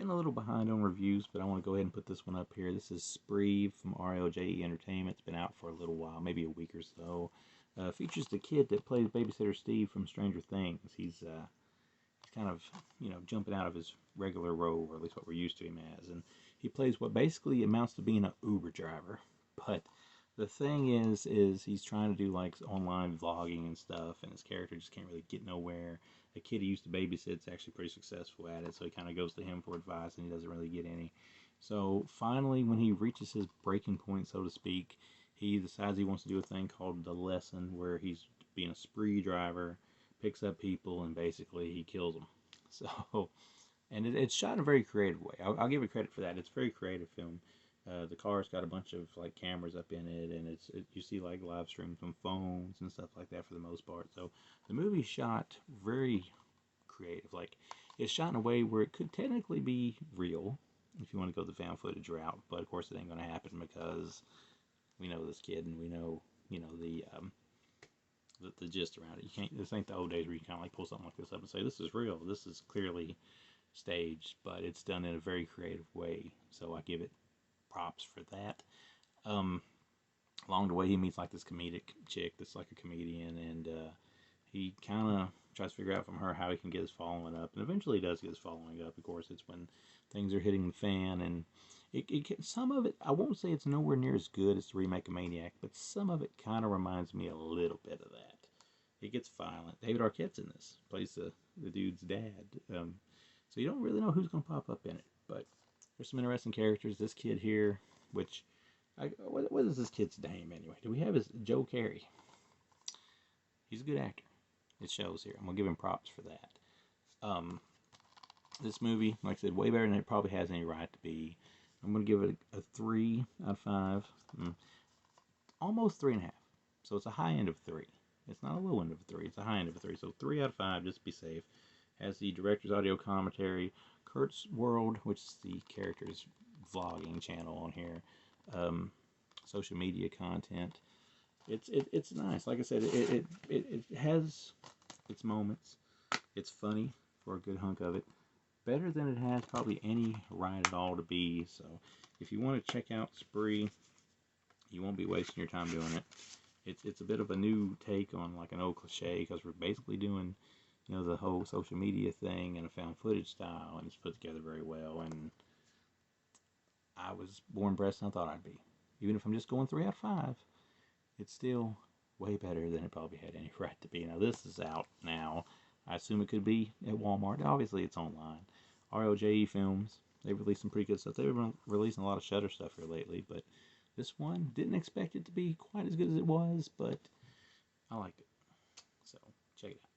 been a little behind on reviews, but I want to go ahead and put this one up here. This is Spree from RLJE Entertainment. It's been out for a little while, maybe a week or so. Features the kid that plays Babysitter Steve from Stranger Things. He's kind of, jumping out of his regular role, or at least what we're used to him as. And he plays what basically amounts to being an Uber driver. But the thing is he's trying to do like online vlogging and stuff, and his character just can't really get nowhere. The kid he used to babysit is actually pretty successful at it, so he kind of goes to him for advice, and he doesn't really get any. So finally, when he reaches his breaking point, so to speak, he decides he wants to do a thing called The Lesson, where he's being a spree driver, picks up people, and basically he kills them. So, and it's shot in a very creative way. I'll give it credit for that. It's a very creative film. The car's got a bunch of like cameras up in it, and you see like live streams from phones and stuff like that for the most part. So the movie's shot very creative. Like, it's shot in a way where it could technically be real if you want to go the found footage route, but of course it ain't going to happen because we know this kid, and we know the gist around it. You can't. This ain't the old days where you kind of like pull something like this up and say this is real. This is clearly staged, but it's done in a very creative way. So I give it props for that. Along the way, he meets like this comedic chick that's like a comedian, and he kind of tries to figure out from her how he can get his following up, and eventually he does get his following up. Of course, it's when things are hitting the fan, and some of it, I won't say it's nowhere near as good as the remake of Maniac, but some of it kind of reminds me a little bit of that. It gets violent. David Arquette's in this, plays the dude's dad. So you don't really know who's going to pop up in it, but there's some interesting characters. This kid here, which, what is this kid's name anyway? Do we have his Joe Keery? He's a good actor. It shows here. I'm going to give him props for that. This movie, like I said, way better than it probably has any right to be. I'm going to give it a 3 out of 5. Almost 3.5. So it's a high end of 3. It's not a low end of a 3. It's a high end of a 3. So 3 out of 5, just to be safe. Has the director's audio commentary, Kurt's World, which is the character's vlogging channel on here, social media content. It's nice. Like I said, it has its moments. It's funny for a good hunk of it. Better than it has probably any right at all to be. So if you want to check out Spree, you won't be wasting your time doing it. It's a bit of a new take on like an old cliche, because we're basically doing, the whole social media thing in a found footage style, and it's put together very well, and I was more impressed than I thought I'd be. Even if I'm just going 3 out of 5, it's still way better than it probably had any right to be. Now this is out now. I assume it could be at Walmart. Obviously it's online. RLJE Films, they've released some pretty good stuff. They've been releasing a lot of Shudder stuff here lately, but this one, didn't expect it to be quite as good as it was, but I liked it. So check it out.